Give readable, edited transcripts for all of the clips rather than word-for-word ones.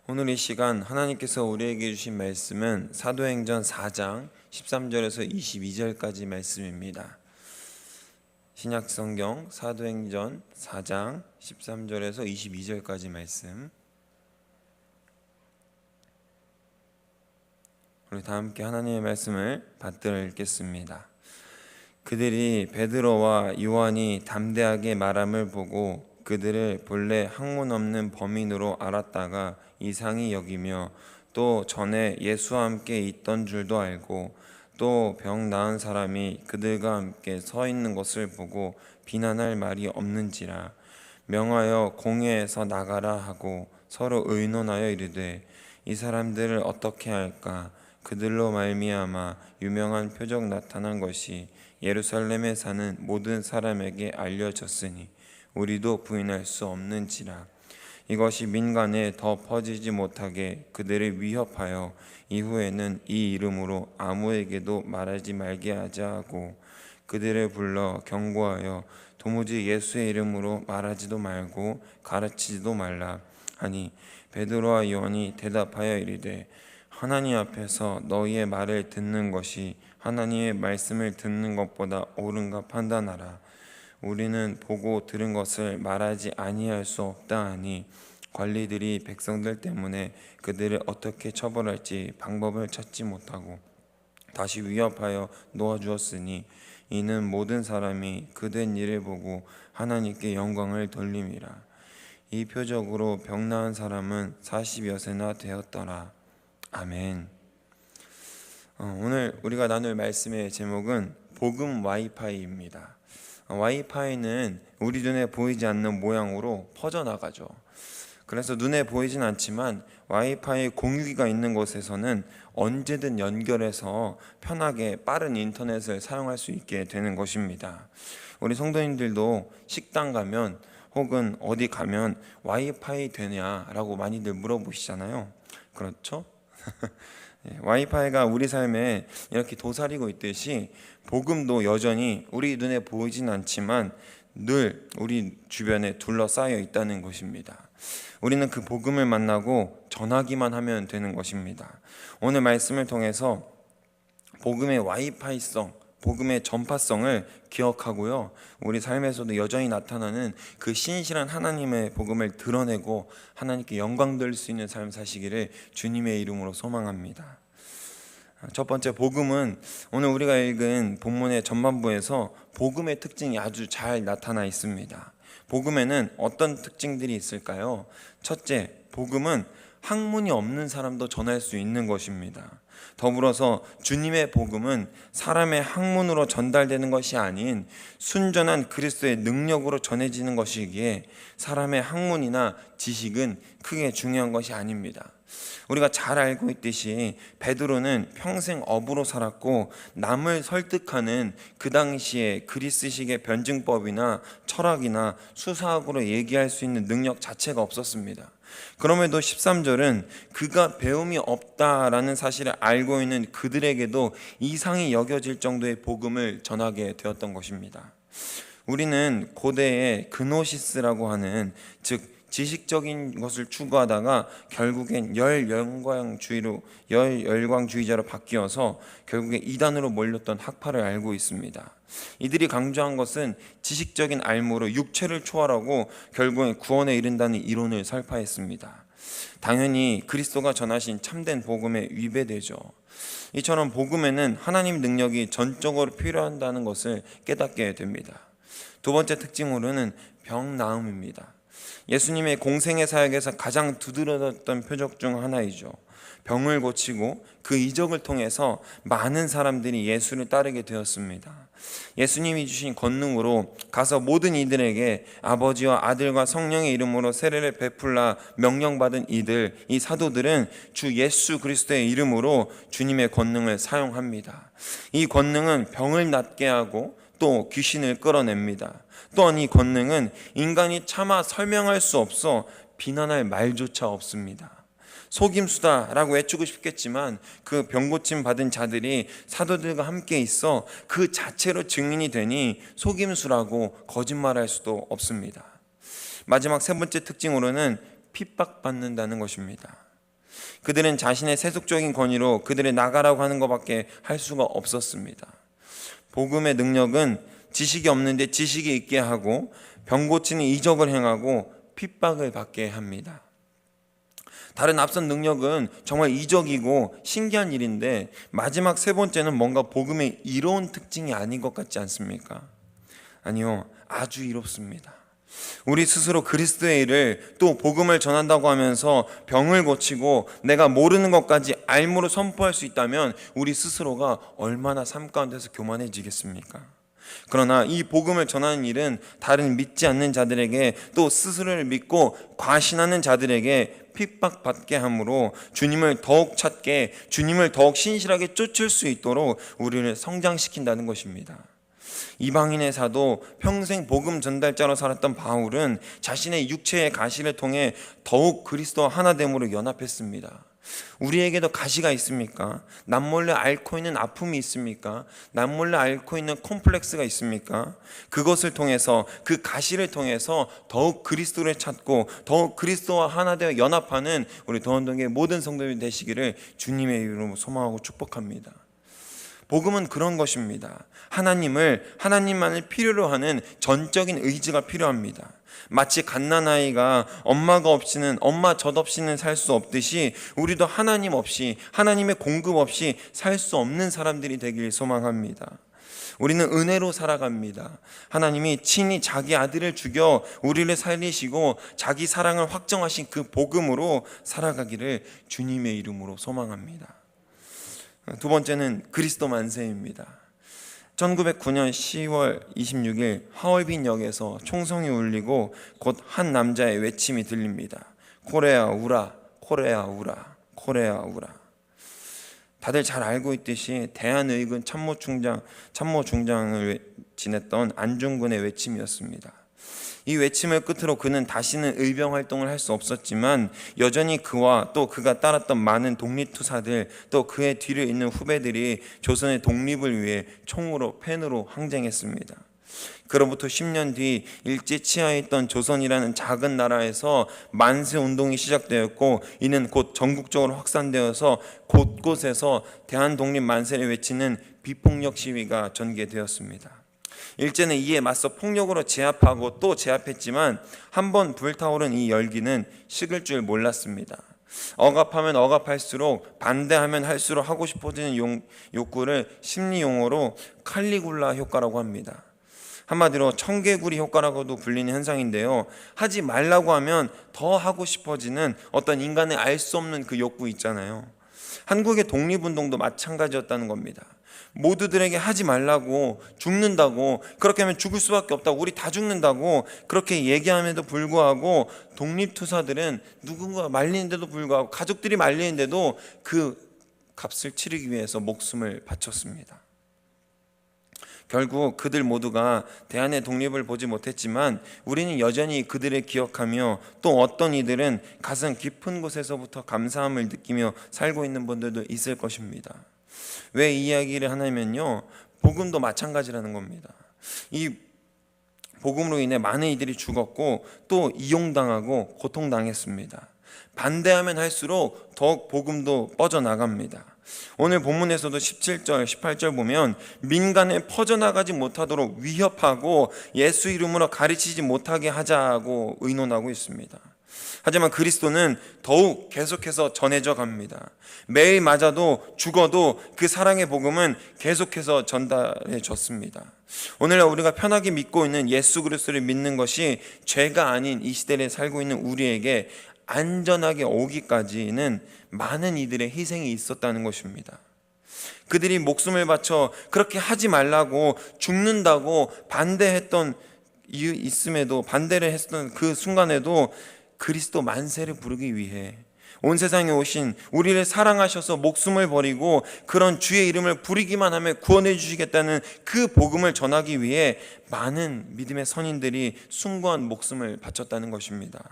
오늘 이 시간 하나님께서 우리에게 주신 말씀은 사도행전 4장 13절에서 22절까지 말씀입니다. 신약성경 사도행전 4장 13절에서 22절까지 말씀, 우리 다 함께 하나님의 말씀을 받들어 읽겠습니다. 그들이 베드로와 요한이 담대하게 말함을 보고 그들을 본래 학문 없는 범인으로 알았다가 이상히 여기며, 또 전에 예수와 함께 있던 줄도 알고, 또 병 나은 사람이 그들과 함께 서 있는 것을 보고 비난할 말이 없는지라 명하여 공회에서 나가라 하고 서로 의논하여 이르되, 이 사람들을 어떻게 할까? 그들로 말미암아 유명한 표적 나타난 것이 예루살렘에 사는 모든 사람에게 알려졌으니 우리도 부인할 수 없는지라. 이것이 민간에 더 퍼지지 못하게 그들을 위협하여 이후에는 이 이름으로 아무에게도 말하지 말게 하자 하고, 그들을 불러 경고하여 도무지 예수의 이름으로 말하지도 말고 가르치지도 말라 하니, 베드로와 요한이 대답하여 이르되, 하나님 앞에서 너희의 말을 듣는 것이 하나님의 말씀을 듣는 것보다 옳은가 판단하라. 우리는 보고 들은 것을 말하지 아니할 수 없다 하니, 관리들이 백성들 때문에 그들을 어떻게 처벌할지 방법을 찾지 못하고 다시 위협하여 놓아주었으니, 이는 모든 사람이 그된 일을 보고 하나님께 영광을 돌림이라. 이 표적으로 병 나은 사람은 40여세나 되었더라. 아멘. 오늘 우리가 나눌 말씀의 제목은 복음 와이파이입니다. 와이파이는 우리 눈에 보이지 않는 모양으로 퍼져나가죠. 그래서 눈에 보이진 않지만 와이파이 공유기가 있는 곳에서는 언제든 연결해서 편하게 빠른 인터넷을 사용할 수 있게 되는 것입니다. 우리 성도님들도 식당 가면 혹은 어디 가면 와이파이 되냐라고 많이들 물어보시잖아요. 그렇죠? 와이파이가 우리 삶에 이렇게 도사리고 있듯이 복음도 여전히 우리 눈에 보이진 않지만 늘 우리 주변에 둘러싸여 있다는 것입니다. 우리는 그 복음을 만나고 전하기만 하면 되는 것입니다. 오늘 말씀을 통해서 복음의 와이파이성, 복음의 전파성을 기억하고요, 우리 삶에서도 여전히 나타나는 그 신실한 하나님의 복음을 드러내고 하나님께 영광 돌릴 수 있는 삶 사시기를 주님의 이름으로 소망합니다. 첫 번째, 복음은 오늘 우리가 읽은 본문의 전반부에서 복음의 특징이 아주 잘 나타나 있습니다. 복음에는 어떤 특징들이 있을까요? 첫째, 복음은 학문이 없는 사람도 전할 수 있는 것입니다. 더불어서 주님의 복음은 사람의 학문으로 전달되는 것이 아닌 순전한 그리스도의 능력으로 전해지는 것이기에 사람의 학문이나 지식은 크게 중요한 것이 아닙니다. 우리가 잘 알고 있듯이 베드로는 평생 어부로 살았고 남을 설득하는 그 당시에 그리스식의 변증법이나 철학이나 수사학으로 얘기할 수 있는 능력 자체가 없었습니다. 그럼에도 13절은 그가 배움이 없다라는 사실을 알고 있는 그들에게도 이상히 여겨질 정도의 복음을 전하게 되었던 것입니다. 우리는 고대의 그노시스라고 하는, 즉 지식적인 것을 추구하다가 결국엔 열열광주의자로 바뀌어서 결국에 이단으로 몰렸던 학파를 알고 있습니다. 이들이 강조한 것은 지식적인 알무로 육체를 초월하고 결국엔 구원에 이른다는 이론을 설파했습니다. 당연히 그리스도가 전하신 참된 복음에 위배되죠. 이처럼 복음에는 하나님 능력이 전적으로 필요한다는 것을 깨닫게 됩니다. 두 번째 특징으로는 병 나음입니다. 예수님의 공생의 사역에서 가장 두드러졌던 표적 중 하나이죠. 병을 고치고 그 이적을 통해서 많은 사람들이 예수를 따르게 되었습니다. 예수님이 주신 권능으로 가서 모든 이들에게 아버지와 아들과 성령의 이름으로 세례를 베풀라 명령받은 이 사도들은 주 예수 그리스도의 이름으로 주님의 권능을 사용합니다. 이 권능은 병을 낫게 하고 또 귀신을 끌어냅니다. 또한 이 권능은 인간이 차마 설명할 수 없어 비난할 말조차 없습니다. 속임수다라고 외치고 싶겠지만 그 병고침 받은 자들이 사도들과 함께 있어 그 자체로 증인이 되니 속임수라고 거짓말할 수도 없습니다. 마지막 세 번째 특징으로는 핍박받는다는 것입니다. 그들은 자신의 세속적인 권위로 그들의 나가라고 하는 것밖에 할 수가 없었습니다. 복음의 능력은 지식이 없는데 지식이 있게 하고 병 고치는 이적을 행하고 핍박을 받게 합니다. 다른 앞선 능력은 정말 이적이고 신기한 일인데 마지막 세 번째는 뭔가 복음의 이로운 특징이 아닌 것 같지 않습니까? 아니요, 아주 이롭습니다. 우리 스스로 그리스도의 일을 또 복음을 전한다고 하면서 병을 고치고 내가 모르는 것까지 알므로 선포할 수 있다면 우리 스스로가 얼마나 삶 가운데서 교만해지겠습니까? 그러나 이 복음을 전하는 일은 다른 믿지 않는 자들에게 또 스스로를 믿고 과신하는 자들에게 핍박받게 함으로 주님을 더욱 찾게, 주님을 더욱 신실하게 쫓을 수 있도록 우리를 성장시킨다는 것입니다. 이방인의 사도, 평생 복음 전달자로 살았던 바울은 자신의 육체의 가시를 통해 더욱 그리스도와 하나됨으로 연합했습니다. 우리에게도 가시가 있습니까? 남몰래 앓고 있는 아픔이 있습니까? 남몰래 앓고 있는 콤플렉스가 있습니까? 그것을 통해서, 그 가시를 통해서 더욱 그리스도를 찾고 더욱 그리스도와 하나되어 연합하는 우리 도원동의 모든 성도들이 되시기를 주님의 이름으로 소망하고 축복합니다. 복음은 그런 것입니다. 하나님만을 필요로 하는 전적인 의지가 필요합니다. 마치 갓난아이가 엄마 젖 없이는 살 수 없듯이 우리도 하나님 없이, 하나님의 공급 없이 살 수 없는 사람들이 되길 소망합니다. 우리는 은혜로 살아갑니다. 하나님이 친히 자기 아들을 죽여 우리를 살리시고 자기 사랑을 확정하신 그 복음으로 살아가기를 주님의 이름으로 소망합니다. 두 번째는 그리스도 만세입니다. 1909년 10월 26일 하얼빈 역에서 총성이 울리고 곧 한 남자의 외침이 들립니다. 코레아 우라, 코레아 우라, 코레아 우라. 다들 잘 알고 있듯이 대한의군 참모중장을 지냈던 안중근의 외침이었습니다. 이 외침을 끝으로 그는 다시는 의병 활동을 할 수 없었지만 여전히 그와 또 그가 따랐던 많은 독립투사들 또 그의 뒤를 잇는 후배들이 조선의 독립을 위해 총으로 펜으로 항쟁했습니다. 그로부터 10년 뒤 일제 치하에 있던 조선이라는 작은 나라에서 만세 운동이 시작되었고 이는 곧 전국적으로 확산되어서 곳곳에서 대한독립 만세를 외치는 비폭력 시위가 전개되었습니다. 일제는 이에 맞서 폭력으로 제압하고 또 제압했지만 한번 불타오른 이 열기는 식을 줄 몰랐습니다. 억압하면 억압할수록, 반대하면 할수록 하고 싶어지는 욕구를 심리용어로 칼리굴라 효과라고 합니다. 한마디로 청개구리 효과라고도 불리는 현상인데요, 하지 말라고 하면 더 하고 싶어지는 어떤 인간의 알 수 없는 그 욕구 있잖아요. 한국의 독립운동도 마찬가지였다는 겁니다. 모두들에게 하지 말라고, 죽는다고, 그렇게 하면 죽을 수밖에 없다고, 우리 다 죽는다고 그렇게 얘기함에도 불구하고 독립투사들은 누군가 말리는데도 불구하고, 가족들이 말리는데도 그 값을 치르기 위해서 목숨을 바쳤습니다. 결국 그들 모두가 대한의 독립을 보지 못했지만 우리는 여전히 그들을 기억하며 또 어떤 이들은 가슴 깊은 곳에서부터 감사함을 느끼며 살고 있는 분들도 있을 것입니다. 왜 이 이야기를 하냐면요, 복음도 마찬가지라는 겁니다. 이 복음으로 인해 많은 이들이 죽었고 또 이용당하고 고통당했습니다. 반대하면 할수록 더욱 복음도 뻗어나갑니다. 오늘 본문에서도 17절, 18절 보면 민간에 퍼져나가지 못하도록 위협하고 예수 이름으로 가르치지 못하게 하자고 의논하고 있습니다. 하지만 그리스도는 더욱 계속해서 전해져 갑니다. 매일 맞아도 죽어도 그 사랑의 복음은 계속해서 전달해 졌습니다. 오늘날 우리가 편하게 믿고 있는 예수 그리스도를 믿는 것이 죄가 아닌 이 시대에 살고 있는 우리에게 안전하게 오기까지는 많은 이들의 희생이 있었다는 것입니다. 그들이 목숨을 바쳐 그렇게 하지 말라고, 죽는다고 반대했던 이유 있음에도, 반대를 했던 그 순간에도 그리스도 만세를 부르기 위해 온 세상에 오신, 우리를 사랑하셔서 목숨을 버리고 그런 주의 이름을 부르기만 하면 구원해 주시겠다는 그 복음을 전하기 위해 많은 믿음의 선인들이 숭고한 목숨을 바쳤다는 것입니다.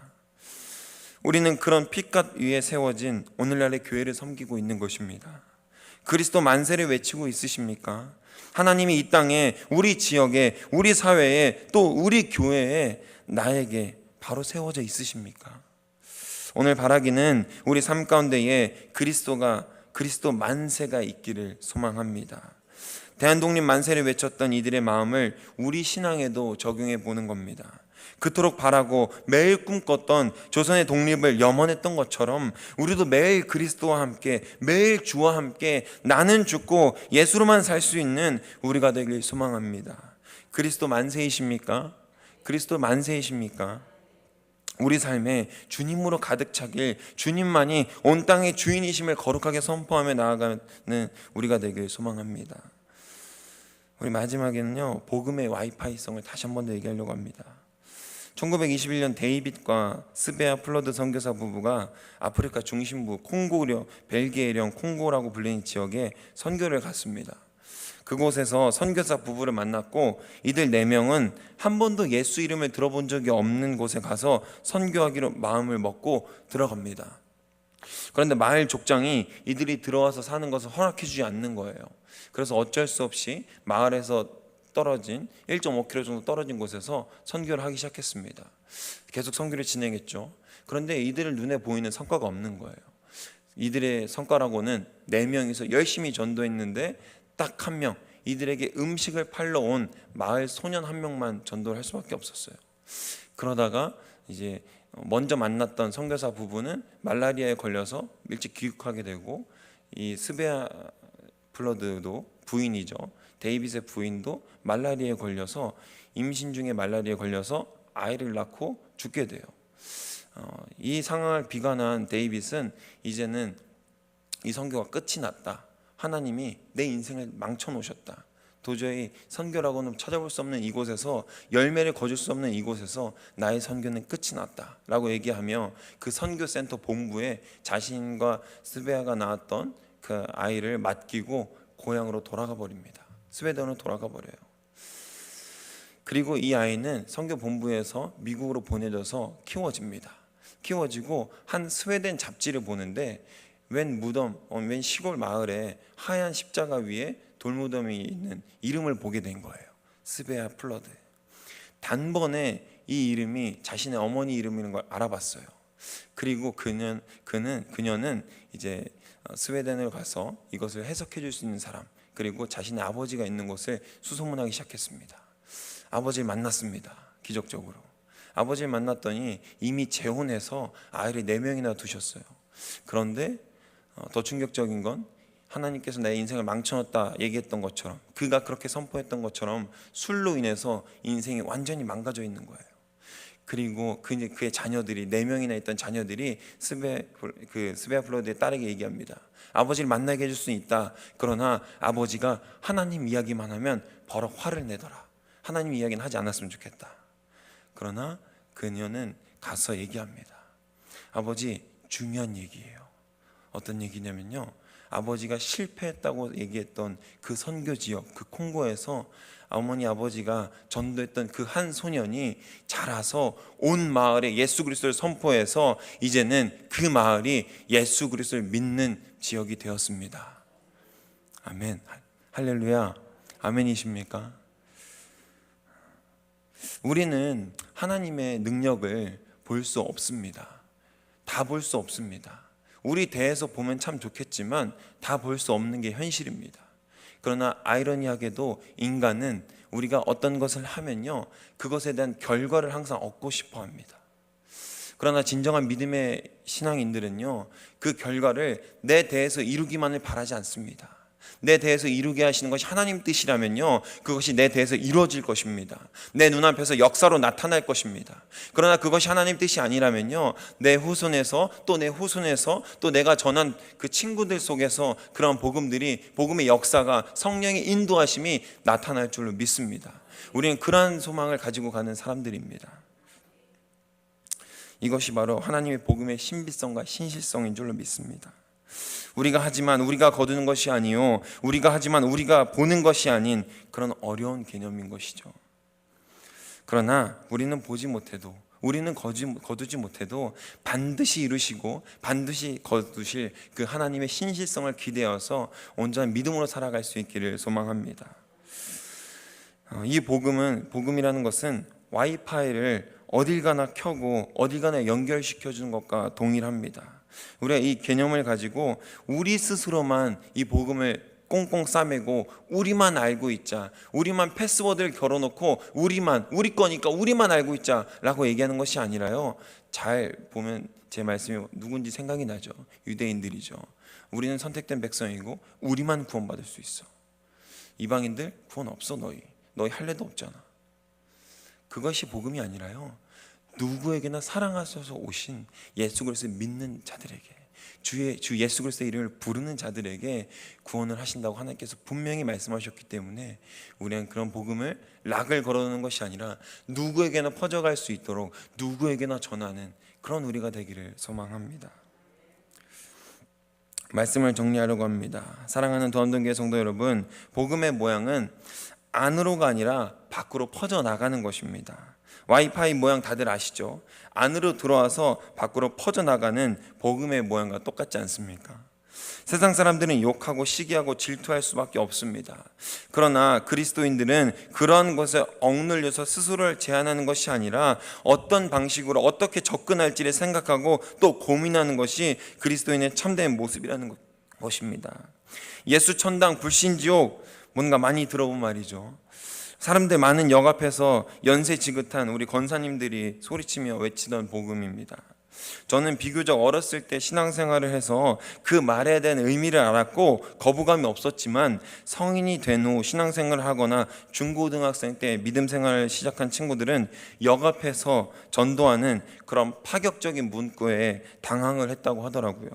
우리는 그런 피값 위에 세워진 오늘날의 교회를 섬기고 있는 것입니다. 그리스도 만세를 외치고 있으십니까? 하나님이 이 땅에, 우리 지역에, 우리 사회에, 또 우리 교회에, 나에게 바로 세워져 있으십니까? 오늘 바라기는 우리 삶 가운데에 그리스도 만세가 있기를 소망합니다. 대한독립 만세를 외쳤던 이들의 마음을 우리 신앙에도 적용해 보는 겁니다. 그토록 바라고 매일 꿈꿨던 조선의 독립을 염원했던 것처럼 우리도 매일 그리스도와 함께, 매일 주와 함께 나는 죽고 예수로만 살 수 있는 우리가 되길 소망합니다. 그리스도 만세이십니까? 그리스도 만세이십니까? 우리 삶에 주님으로 가득 차길, 주님만이 온 땅의 주인이심을 거룩하게 선포하며 나아가는 우리가 되길 소망합니다. 우리 마지막에는요, 복음의 와이파이성을 다시 한 번 더 얘기하려고 합니다. 1921년 데이빗과 스베아 플러드 선교사 부부가 아프리카 중심부 콩고령, 벨기에령 콩고라고 불리는 지역에 선교를 갔습니다. 그곳에서 선교사 부부를 만났고 이들 4명은 한 번도 예수 이름을 들어본 적이 없는 곳에 가서 선교하기로 마음을 먹고 들어갑니다. 그런데 마을 족장이 이들이 들어와서 사는 것을 허락해 주지 않는 거예요. 그래서 어쩔 수 없이 마을에서 떨어진 1.5km 정도 떨어진 곳에서 선교를 하기 시작했습니다. 계속 선교를 진행했죠. 그런데 이들을 눈에 보이는 성과가 없는 거예요. 이들의 성과라고는 4명이서 열심히 전도했는데 딱 1명, 이들에게 음식을 팔러 온 마을 소년 1명만 전도를 할 수밖에 없었어요. 그러다가 이제 먼저 만났던 선교사 부부는 말라리아에 걸려서 일찍 귀국하게 되고, 이 스베아 플러드도 부인이죠, 데이빗의 부인도 말라리아에 걸려서 임신 중에 말라리아에 걸려서 아이를 낳고 죽게 돼요. 이 상황을 비관한 데이빗은 이제는 이 선교가 끝이 났다, 하나님이 내 인생을 망쳐놓으셨다, 도저히 선교라고는 찾아볼 수 없는 이곳에서, 열매를 거둘 수 없는 이곳에서 나의 선교는 끝이 났다 라고 얘기하며 그 선교센터 본부에 자신과 스베아가 낳았던 그 아이를 맡기고 고향으로 돌아가 버립니다. 스웨덴으로 돌아가 버려요. 그리고 이 아이는 선교 본부에서 미국으로 보내져서 키워지고 한 스웨덴 잡지를 보는데 웬 시골 마을에 하얀 십자가 위에 돌무덤이 있는 이름을 보게 된 거예요. 스베아 플러드. 단번에 이 이름이 자신의 어머니 이름인 걸 알아봤어요. 그리고 그녀는 이제 스웨덴을 가서 이것을 해석해 줄 수 있는 사람, 그리고 자신의 아버지가 있는 곳을 수소문하기 시작했습니다. 아버지를 만났습니다. 기적적으로 아버지를 만났더니 이미 재혼해서 아이를 4명이나 두셨어요. 그런데 더 충격적인 건 하나님께서 내 인생을 망쳐놨다 얘기했던 것처럼, 그가 그렇게 선포했던 것처럼 술로 인해서 인생이 완전히 망가져 있는 거예요. 그리고 그의 자녀들이 4명이나 있던 자녀들이 스베아 플러드의 딸에게 얘기합니다. 아버지를 만나게 해줄 수는 있다. 그러나 아버지가 하나님 이야기만 하면 버럭 화를 내더라. 하나님 이야기는 하지 않았으면 좋겠다. 그러나 그녀는 가서 얘기합니다. 아버지, 중요한 얘기예요. 어떤 얘기냐면요, 아버지가 실패했다고 얘기했던 그 선교 지역, 그 콩고에서 아버지가 전도했던 그 한 소년이 자라서 온 마을에 예수 그리스도를 선포해서 이제는 그 마을이 예수 그리스도를 믿는 지역이 되었습니다. 아멘. 할렐루야. 아멘이십니까? 우리는 하나님의 능력을 볼 수 없습니다. 다 볼 수 없습니다. 우리 대해서 보면 참 좋겠지만 다 볼 수 없는 게 현실입니다. 그러나 아이러니하게도 인간은 우리가 어떤 것을 하면요, 그것에 대한 결과를 항상 얻고 싶어 합니다. 그러나 진정한 믿음의 신앙인들은요, 그 결과를 내 대해서 이루기만을 바라지 않습니다. 내 대해서 이루게 하시는 것이 하나님 뜻이라면요, 그것이 내 대해서 이루어질 것입니다. 내 눈앞에서 역사로 나타날 것입니다. 그러나 그것이 하나님 뜻이 아니라면요, 내 후손에서 또 내 후손에서 또 내가 전한 그 친구들 속에서 그런 복음의 역사가, 성령의 인도하심이 나타날 줄로 믿습니다. 우리는 그러한 소망을 가지고 가는 사람들입니다. 이것이 바로 하나님의 복음의 신비성과 신실성인 줄로 믿습니다. 우리가 거두는 것이 아니요, 우리가 보는 것이 아닌 그런 어려운 개념인 것이죠. 그러나 우리는 보지 못해도, 우리는 거두지 못해도 반드시 이루시고 반드시 거두실 그 하나님의 신실성을 기대어서 온전한 믿음으로 살아갈 수 있기를 소망합니다. 이 복음이라는 것은 와이파이를 어딜 가나 켜고 어딜 가나 연결시켜주는 것과 동일합니다. 우리가 이 개념을 가지고 우리 스스로만 이 복음을 꽁꽁 싸매고 우리만 알고 있자, 우리만 패스워드를 걸어놓고 우리 거니까 우리만 알고 있자 라고 얘기하는 것이 아니라요, 잘 보면 제 말씀이 누군지 생각이 나죠. 유대인들이죠. 우리는 선택된 백성이고 우리만 구원받을 수 있어. 이방인들 구원 없어. 너희 할례도 없잖아. 그것이 복음이 아니라요, 누구에게나 사랑하셔서 오신 예수 그리스도를 믿는 자들에게, 주 예수 그리스도의 이름을 부르는 자들에게 구원을 하신다고 하나님께서 분명히 말씀하셨기 때문에 우리는 그런 복음을 락을 걸어놓는 것이 아니라 누구에게나 퍼져갈 수 있도록 누구에게나 전하는 그런 우리가 되기를 소망합니다. 말씀을 정리하려고 합니다. 사랑하는 도암동교회 성도 여러분, 복음의 모양은 안으로가 아니라 밖으로 퍼져나가는 것입니다. 와이파이 모양 다들 아시죠? 안으로 들어와서 밖으로 퍼져나가는 복음의 모양과 똑같지 않습니까? 세상 사람들은 욕하고 시기하고 질투할 수밖에 없습니다. 그러나 그리스도인들은 그러한 것에 억눌려서 스스로를 제한하는 것이 아니라 어떤 방식으로 어떻게 접근할지를 생각하고 또 고민하는 것이 그리스도인의 참된 모습이라는 것입니다. 예수 천당 불신지옥, 뭔가 많이 들어본 말이죠. 사람들 많은 역 앞에서 연세 지긋한 우리 권사님들이 소리치며 외치던 복음입니다. 저는 비교적 어렸을 때 신앙생활을 해서 그 말에 대한 의미를 알았고 거부감이 없었지만, 성인이 된 후 신앙생활을 하거나 중고등학생 때 믿음 생활을 시작한 친구들은 역 앞에서 전도하는 그런 파격적인 문구에 당황을 했다고 하더라고요.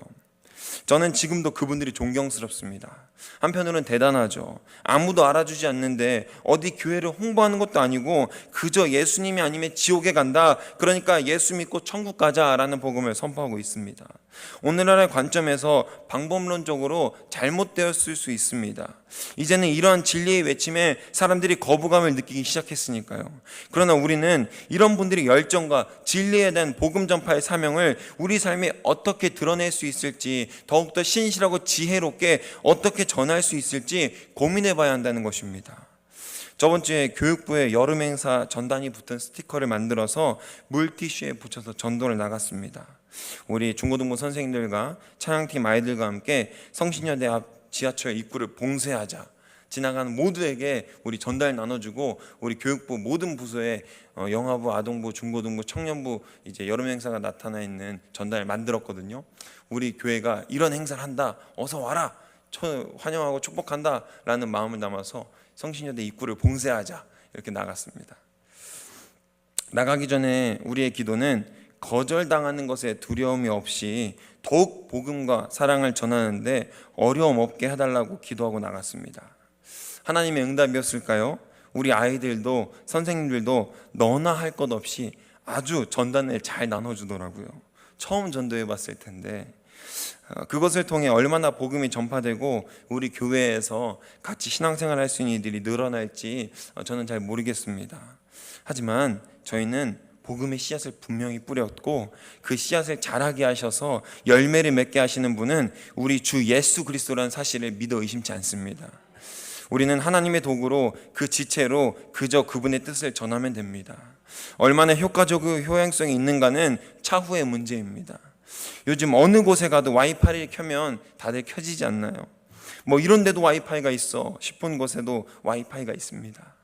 저는 지금도 그분들이 존경스럽습니다. 한편으로는 대단하죠. 아무도 알아주지 않는데 어디 교회를 홍보하는 것도 아니고 그저 예수님이 아니면 지옥에 간다, 그러니까 예수 믿고 천국 가자라는 복음을 선포하고 있습니다. 오늘날의 관점에서 방법론적으로 잘못되었을 수 있습니다. 이제는 이러한 진리의 외침에 사람들이 거부감을 느끼기 시작했으니까요. 그러나 우리는 이런 분들의 열정과 진리에 대한 복음 전파의 사명을 우리 삶에 어떻게 드러낼 수 있을지, 더욱더 신실하고 지혜롭게 어떻게 전할 수 있을지 고민해 봐야 한다는 것입니다. 저번 주에 교육부의 여름 행사 전단이 붙은 스티커를 만들어서 물티슈에 붙여서 전도를 나갔습니다. 우리 중고등부 선생님들과 찬양팀 아이들과 함께 성신여대 앞 지하철 입구를 봉쇄하자, 지나가는 모두에게 우리 전달 나눠주고 우리 교육부 모든 부서에 영화부, 아동부, 중고등부, 청년부 이제 여름 행사가 나타나 있는 전단을 만들었거든요. 우리 교회가 이런 행사를 한다, 어서 와라, 환영하고 축복한다 라는 마음을 담아서 성신여대 입구를 봉쇄하자 이렇게 나갔습니다. 나가기 전에 우리의 기도는 거절당하는 것에 두려움이 없이 더욱 복음과 사랑을 전하는데 어려움 없게 해달라고 기도하고 나갔습니다. 하나님의 응답이었을까요? 우리 아이들도 선생님들도 너나 할 것 없이 아주 전단을 잘 나눠주더라고요. 처음 전도해 봤을 텐데 그것을 통해 얼마나 복음이 전파되고 우리 교회에서 같이 신앙생활 할 수 있는 이들이 늘어날지 저는 잘 모르겠습니다. 하지만 저희는 복음의 씨앗을 분명히 뿌렸고 그 씨앗을 자라게 하셔서 열매를 맺게 하시는 분은 우리 주 예수 그리스도라는 사실을 믿어 의심치 않습니다. 우리는 하나님의 도구로 그 지체로 그저 그분의 뜻을 전하면 됩니다. 얼마나 효과적이고 효용성이 있는가는 차후의 문제입니다. 요즘 어느 곳에 가도 와이파이를 켜면 다들 켜지지 않나요? 뭐 이런 데도 와이파이가 있어 싶은 곳에도 와이파이가 있습니다.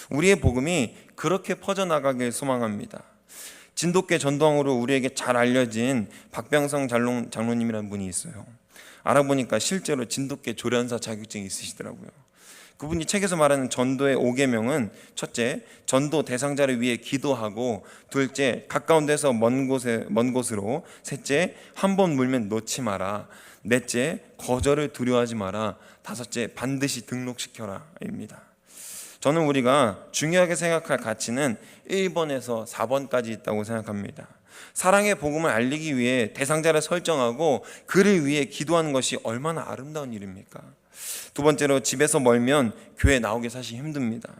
우리의 복음이 그렇게 퍼져나가길 소망합니다. 진돗개 전도왕으로 우리에게 잘 알려진 박병성 장로님이라는 분이 있어요. 알아보니까 실제로 진돗개 조련사 자격증이 있으시더라고요. 그분이 책에서 말하는 전도의 5계명은 첫째, 전도 대상자를 위해 기도하고, 둘째, 가까운 데서 먼 곳으로, 셋째, 한 번 물면 놓지 마라, 넷째, 거절을 두려워하지 마라, 다섯째, 반드시 등록시켜라 입니다. 저는 우리가 중요하게 생각할 가치는 1번에서 4번까지 있다고 생각합니다. 사랑의 복음을 알리기 위해 대상자를 설정하고 그를 위해 기도하는 것이 얼마나 아름다운 일입니까? 두 번째로, 집에서 멀면 교회 나오기 사실 힘듭니다.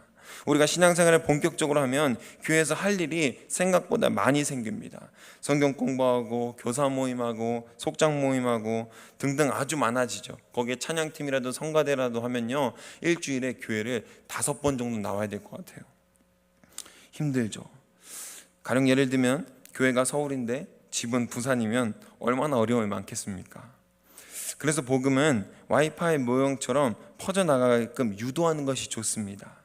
우리가 신앙생활을 본격적으로 하면 교회에서 할 일이 생각보다 많이 생깁니다. 성경 공부하고 교사 모임하고 속장 모임하고 등등 아주 많아지죠. 거기에 찬양팀이라도 성가대라도 하면요, 일주일에 교회를 5번 정도 나와야 될 것 같아요. 힘들죠. 가령 예를 들면 교회가 서울인데 집은 부산이면 얼마나 어려움이 많겠습니까? 그래서 복음은 와이파이 모형처럼 퍼져나가게끔 유도하는 것이 좋습니다.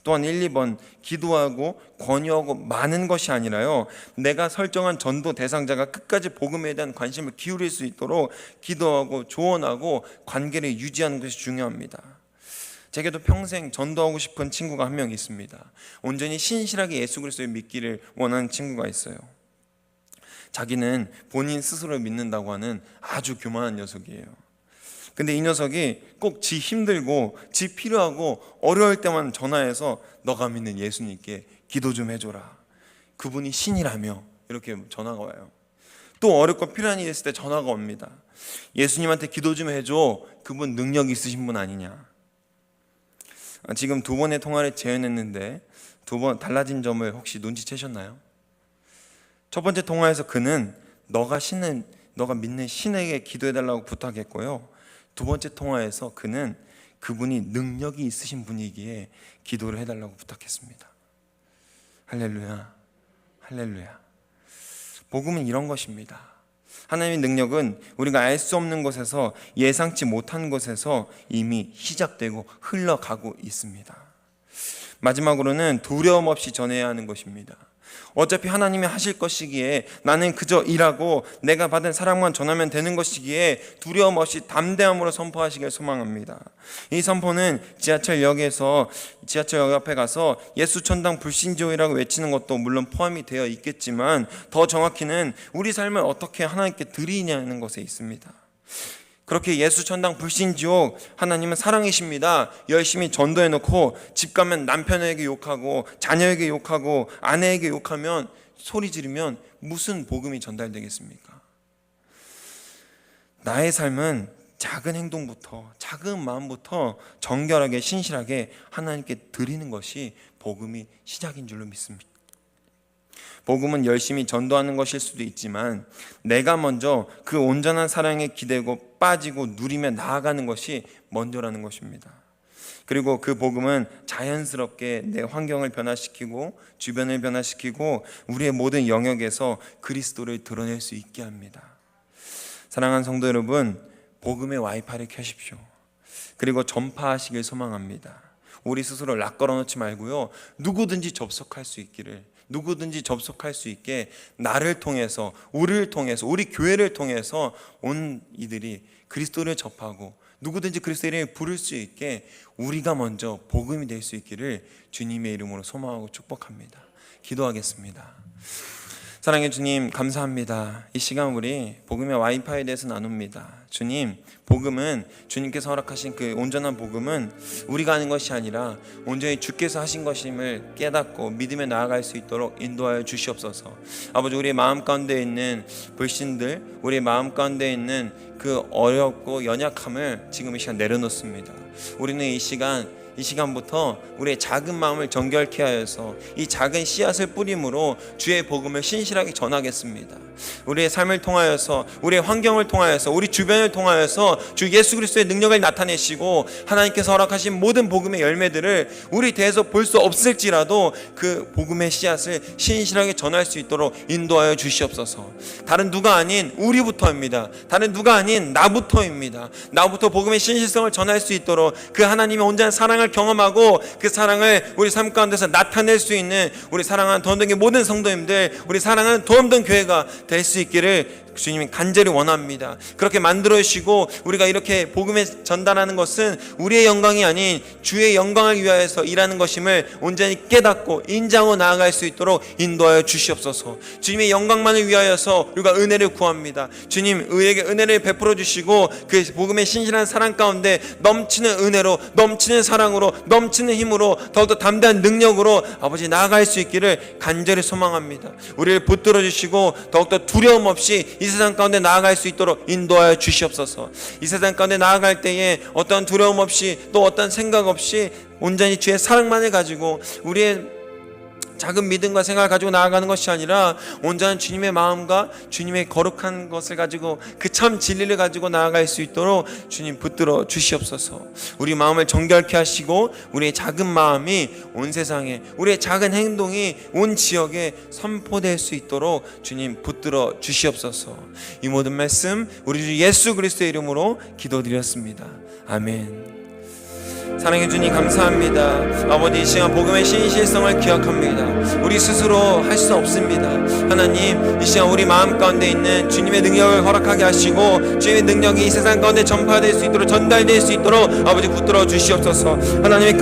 또한 1, 2번 기도하고 권유하고 많은 것이 아니라요, 내가 설정한 전도 대상자가 끝까지 복음에 대한 관심을 기울일 수 있도록 기도하고 조언하고 관계를 유지하는 것이 중요합니다. 제게도 평생 전도하고 싶은 친구가 한 명 있습니다. 온전히 신실하게 예수 그리스도를 믿기를 원하는 친구가 있어요. 자기는 본인 스스로를 믿는다고 하는 아주 교만한 녀석이에요. 근데 이 녀석이 꼭 지 힘들고 지 필요하고 어려울 때만 전화해서 너가 믿는 예수님께 기도 좀 해줘라, 그분이 신이라며, 이렇게 전화가 와요. 또 어렵고 필요한 일이 있을 때 전화가 옵니다. 예수님한테 기도 좀 해줘, 그분 능력 있으신 분 아니냐. 지금 2번의 통화를 재현했는데 2번 달라진 점을 혹시 눈치채셨나요? 첫 번째 통화에서 그는 너가 믿는 신에게 기도해달라고 부탁했고요, 2번째 통화에서 그는 그분이 능력이 있으신 분이기에 기도를 해달라고 부탁했습니다. 할렐루야, 할렐루야. 복음은 이런 것입니다. 하나님의 능력은 우리가 알 수 없는 곳에서, 예상치 못한 곳에서 이미 시작되고 흘러가고 있습니다. 마지막으로는 두려움 없이 전해야 하는 것입니다. 어차피 하나님이 하실 것이기에 나는 그저 일하고 내가 받은 사랑만 전하면 되는 것이기에 두려움 없이 담대함으로 선포하시길 소망합니다. 이 선포는 지하철역 앞에 가서 예수 천당 불신조이라고 외치는 것도 물론 포함이 되어 있겠지만, 더 정확히는 우리 삶을 어떻게 하나님께 드리냐는 것에 있습니다. 그렇게 예수 천당 불신지옥, 하나님은 사랑이십니다, 열심히 전도해놓고 집 가면 남편에게 욕하고 자녀에게 욕하고 아내에게 욕하면, 소리 지르면 무슨 복음이 전달되겠습니까? 나의 삶은 작은 행동부터, 작은 마음부터 정결하게 신실하게 하나님께 드리는 것이 복음이 시작인 줄로 믿습니다. 복음은 열심히 전도하는 것일 수도 있지만, 내가 먼저 그 온전한 사랑에 기대고 빠지고 누리며 나아가는 것이 먼저라는 것입니다. 그리고 그 복음은 자연스럽게 내 환경을 변화시키고 주변을 변화시키고 우리의 모든 영역에서 그리스도를 드러낼 수 있게 합니다. 사랑하는 성도 여러분, 복음의 와이파이를 켜십시오. 그리고 전파하시길 소망합니다. 우리 스스로 락 걸어놓지 말고요, 누구든지 접속할 수 있게 나를 통해서, 우리를 통해서, 우리 교회를 통해서 온 이들이 그리스도를 접하고 누구든지 그리스도의 이름을 부를 수 있게 우리가 먼저 복음이 될 수 있기를 주님의 이름으로 소망하고 축복합니다. 기도하겠습니다. 사랑의 주님, 감사합니다. 이 시간 우리 복음의 와이파이에 대해서 나눕니다. 주님, 복음은, 주님께서 허락하신 그 온전한 복음은 우리가 하는 것이 아니라 온전히 주께서 하신 것임을 깨닫고 믿음에 나아갈 수 있도록 인도하여 주시옵소서. 아버지, 우리의 마음 가운데 있는 불신들, 우리의 마음 가운데 있는 그 어렵고 연약함을 지금 이 시간 내려놓습니다. 우리는 이 시간부터 우리의 작은 마음을 정결케 하여서 이 작은 씨앗을 뿌림으로 주의 복음을 신실하게 전하겠습니다. 우리의 삶을 통하여서, 우리의 환경을 통하여서, 우리 주변을 통하여서 주 예수 그리스도의 능력을 나타내시고 하나님께서 허락하신 모든 복음의 열매들을 우리 대해서 볼 수 없을지라도 그 복음의 씨앗을 신실하게 전할 수 있도록 인도하여 주시옵소서. 다른 누가 아닌 우리부터입니다. 다른 누가 아닌 나부터입니다. 나부터 복음의 신실성을 전할 수 있도록 그 하나님의 온전한 사랑을 경험하고 그 사랑을 우리 삶 가운데서 나타낼 수 있는 우리 사랑하는 도움된 모든 성도님들, 우리 사랑하는 도움된 교회가 될 수 있기를 주님이 간절히 원합니다. 그렇게 만들어 주시고 우리가 이렇게 복음에 전달하는 것은 우리의 영광이 아닌 주의 영광을 위하여서 일하는 것임을 온전히 깨닫고 인정하고 나아갈 수 있도록 인도하여 주시옵소서. 주님의 영광만을 위하여서 우리가 은혜를 구합니다. 주님, 우리에게 은혜를 베풀어 주시고 그 복음의 신실한 사랑 가운데 넘치는 은혜로, 넘치는 사랑으로, 넘치는 힘으로, 더욱더 담대한 능력으로 아버지 나아갈 수 있기를 간절히 소망합니다. 우리를 붙들어 주시고 더욱더 두려움 없이 이 세상 가운데 나아갈 수 있도록 인도하여 주시옵소서. 이 세상 가운데 나아갈 때에 어떤 두려움 없이, 또 어떤 생각 없이 온전히 주의 사랑만을 가지고 우리의 작은 믿음과 생각을 가지고 나아가는 것이 아니라 온전한 주님의 마음과 주님의 거룩한 것을 가지고 그 참 진리를 가지고 나아갈 수 있도록 주님 붙들어 주시옵소서. 우리 마음을 정결케 하시고 우리의 작은 마음이 온 세상에, 우리의 작은 행동이 온 지역에 선포될 수 있도록 주님 붙들어 주시옵소서. 이 모든 말씀 우리 주 예수 그리스도의 이름으로 기도드렸습니다. 아멘. 사랑해 주님 감사합니다. 아버지, 이 시간 복음의 신실성을 기억합니다. 우리 스스로 할 수 없습니다. 하나님, 이 시간 우리 마음 가운데 있는 주님의 능력을 허락하게 하시고 주님의 능력이 이 세상 가운데 전파될 수 있도록, 전달될 수 있도록 아버지 붙들어 주시옵소서. 하나님의